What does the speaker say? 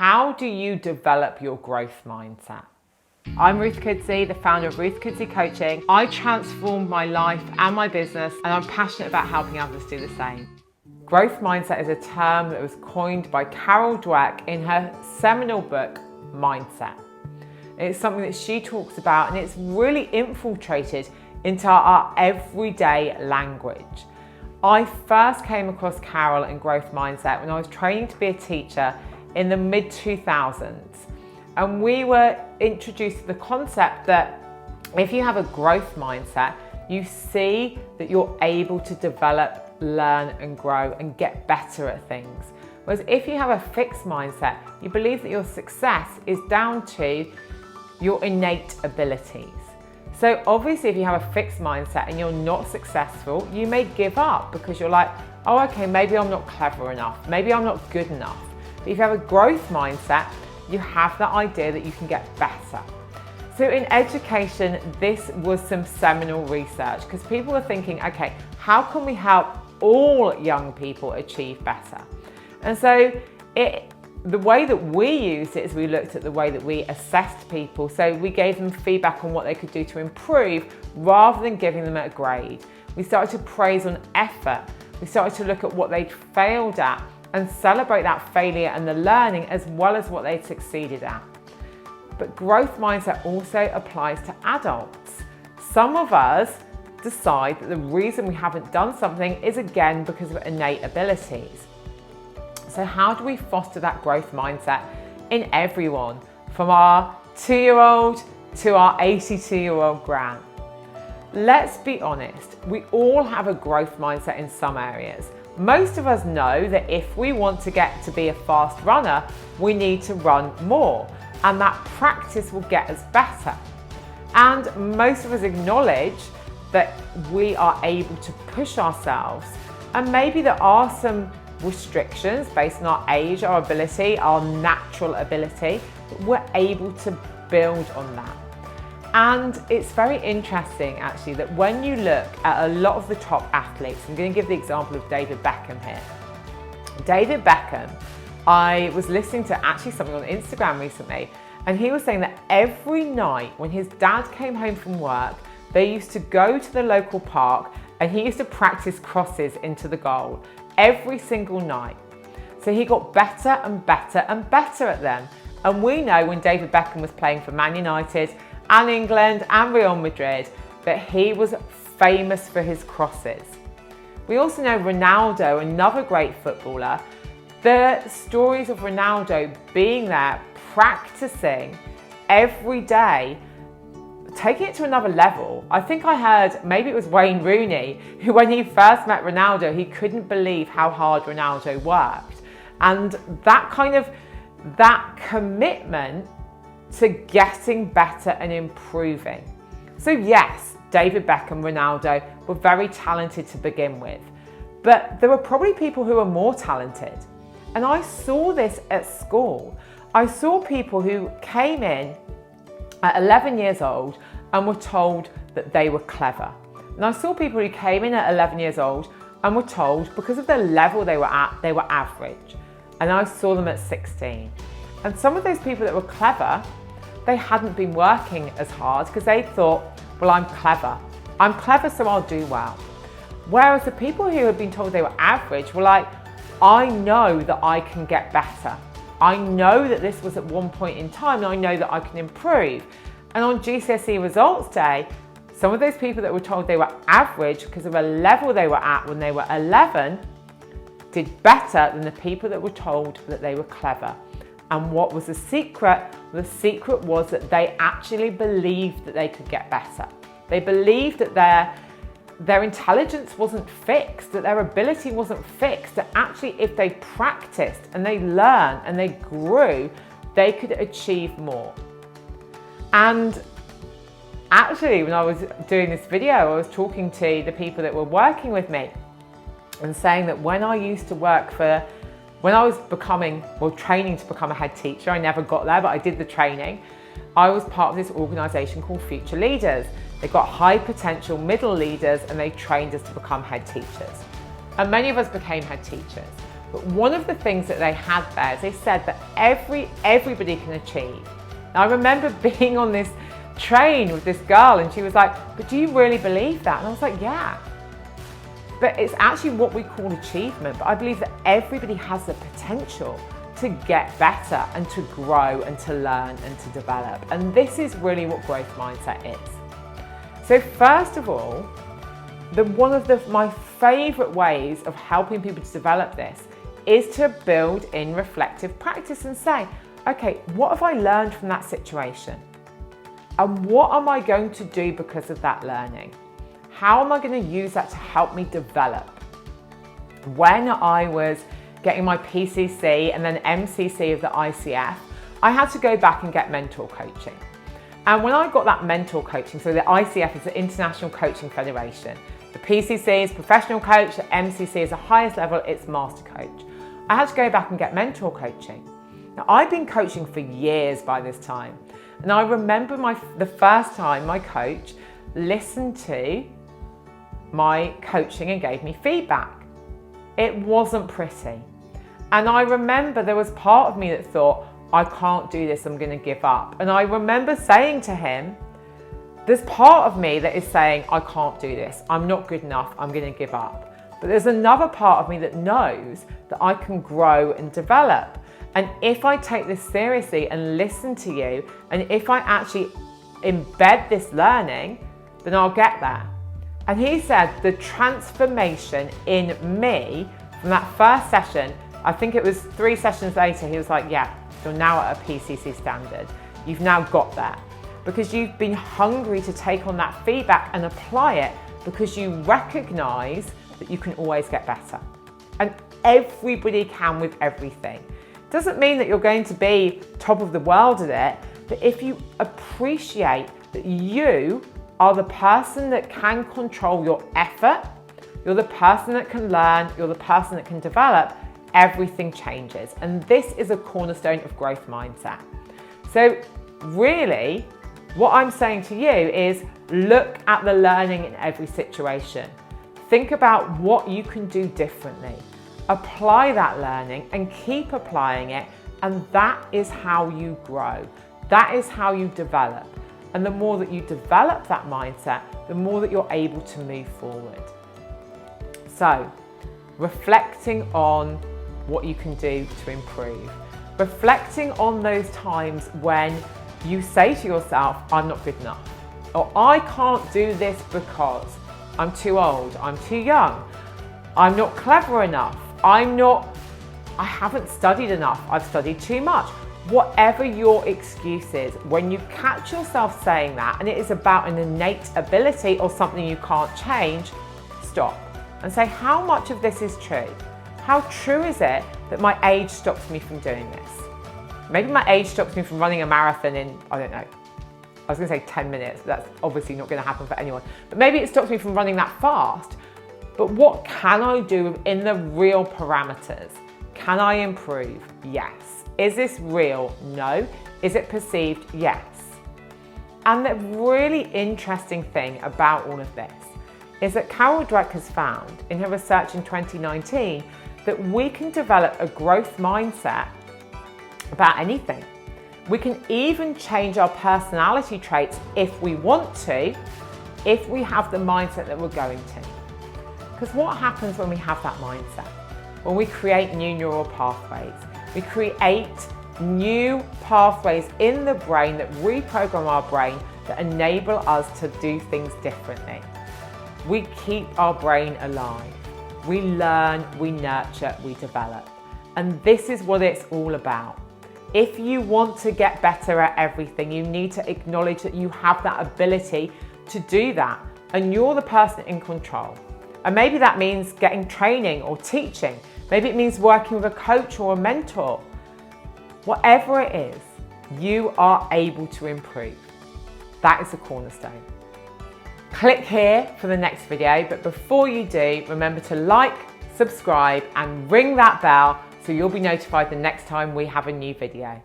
How do you develop your growth mindset? I'm Ruth Kudzi, the founder of Ruth Kudzi Coaching. I transformed my life and my business, and I'm passionate about helping others do the same. Growth mindset is a term that was coined by Dweck in her seminal book, Mindset. It's something that she talks about, and it's really infiltrated into our everyday language. I first came across Carol and growth mindset when I was training to be a teacher in the mid-2000s. And we were introduced to the concept that if you have a growth mindset, you see that you're able to develop, learn and grow and get better at things. Whereas if you have a fixed mindset, you believe that your success is down to your innate abilities. So obviously if you have a fixed mindset and you're not successful, you may give up because you're like, oh okay, maybe I'm not clever enough, maybe I'm not good enough. But if you have a growth mindset, you have that idea that you can get better. So in education, this was some seminal research because people were thinking, okay, how can we help all young people achieve better? And so the way that we used it is we looked at the way that we assessed people. So we gave them feedback on what they could do to improve rather than giving them a grade. We started to praise on effort. We started to look at what they'd failed at and celebrate that failure and the learning as well as what they'd succeeded at. But growth mindset also applies to adults. Some of us decide that the reason we haven't done something is again because of innate abilities. So how do we foster that growth mindset in everyone, from our 2-year-old to our 82-year-old gran? Let's be honest, we all have a growth mindset in some areas. Most of us know that if we want to get to be a fast runner, we need to run more, and that practice will get us better. And most of us acknowledge that we are able to push ourselves, and maybe there are some restrictions based on our age, our ability, our natural ability, but we're able to build on that. And it's very interesting actually that when you look at a lot of the top athletes, I'm going to give the example of David Beckham here. David Beckham, I was listening to actually something on Instagram recently, and he was saying that every night when his dad came home from work, they used to go to the local park and he used to practice crosses into the goal every single night. So he got better and better and better at them. And we know when David Beckham was playing for Man United and England and Real Madrid that he was famous for his crosses. We also know Ronaldo, another great footballer, the stories of Ronaldo being there, practicing every day, taking it to another level. I think I heard, maybe it was Wayne Rooney, who when he first met Ronaldo, he couldn't believe how hard Ronaldo worked. And that commitment to getting better and improving. So yes, David Beckham, Ronaldo were very talented to begin with, but there were probably people who were more talented. And I saw this at school. I saw people who came in at 11 years old and were told that they were clever. And I saw people who came in at 11 years old and were told because of the level they were at, they were average. And I saw them at 16. And some of those people that were clever, they hadn't been working as hard because they thought, well, I'm clever. I'm clever, so I'll do well. Whereas the people who had been told they were average were like, I know that I can get better. I know that this was at one point in time and I know that I can improve. And on GCSE results day, some of those people that were told they were average because of a level they were at when they were 11 did better than the people that were told that they were clever. And what was the secret? The secret was that they actually believed that they could get better. They believed that their intelligence wasn't fixed, that their ability wasn't fixed, that actually if they practiced and they learned and they grew, they could achieve more. And actually, when I was doing this video, I was talking to the people that were working with me and saying that when I used to work when I was training to become a head teacher, I never got there, but I did the training. I was part of this organisation called Future Leaders. They got high potential middle leaders and they trained us to become head teachers. And many of us became head teachers. But one of the things that they had there is they said that everybody can achieve. Now I remember being on this train with this girl and she was like, but do you really believe that? And I was like, yeah. But it's actually what we call achievement. But I believe that everybody has the potential to get better and to grow and to learn and to develop. And this is really what growth mindset is. So first of all, one of my favorite ways of helping people to develop this is to build in reflective practice and say, okay, what have I learned from that situation? And what am I going to do because of that learning? How am I going to use that to help me develop? When I was getting my PCC and then MCC of the ICF, I had to go back and get mentor coaching. And when I got that mentor coaching, so the ICF is the International Coaching Federation, the PCC is professional coach, the MCC is the highest level, it's master coach. I had to go back and get mentor coaching. Now, I've been coaching for years by this time. And I remember the first time my coach listened to my coaching and gave me feedback. It wasn't pretty. And I remember there was part of me that thought, I can't do this, I'm going to give up. And I remember saying to him, there's part of me that is saying, I can't do this, I'm not good enough, I'm going to give up. But there's another part of me that knows that I can grow and develop. And if I take this seriously and listen to you, and if I actually embed this learning, then I'll get there. And he said the transformation in me from that first session, I think it was 3 sessions later, he was like, yeah, you're now at a PCC standard. You've now got there because you've been hungry to take on that feedback and apply it because you recognize that you can always get better. And everybody can with everything. Doesn't mean that you're going to be top of the world at it, but if you appreciate that you are the person that can control your effort, you're the person that can learn, you're the person that can develop, everything changes. And this is a cornerstone of growth mindset. So really, what I'm saying to you is look at the learning in every situation. Think about what you can do differently. Apply that learning and keep applying it. And that is how you grow. That is how you develop. And the more that you develop that mindset, the more that you're able to move forward. So, reflecting on what you can do to improve. Reflecting on those times when you say to yourself, I'm not good enough. Or I can't do this because I'm too old, I'm too young, I'm not clever enough, I haven't studied enough, I've studied too much. Whatever your excuse is, when you catch yourself saying that and it is about an innate ability or something you can't change, stop and say, how much of this is true? How true is it that my age stops me from doing this? Maybe my age stops me from running a marathon in, I don't know, I was going to say 10 minutes, but that's obviously not going to happen for anyone. But maybe it stops me from running that fast. But what can I do within the real parameters? Can I improve? Yes. Is this real? No. Is it perceived? Yes. And the really interesting thing about all of this is that Carol Dweck has found in her research in 2019 that we can develop a growth mindset about anything. We can even change our personality traits if we want to, if we have the mindset that we're going to. Because what happens when we have that mindset? When we create new neural pathways, we create new pathways in the brain that reprogram our brain that enable us to do things differently. We keep our brain alive. We learn, we nurture, we develop. And this is what it's all about. If you want to get better at everything, you need to acknowledge that you have that ability to do that. And you're the person in control. And maybe that means getting training or teaching. Maybe it means working with a coach or a mentor. Whatever it is, you are able to improve. That is the cornerstone. Click here for the next video, but before you do, remember to like, subscribe, and ring that bell so you'll be notified the next time we have a new video.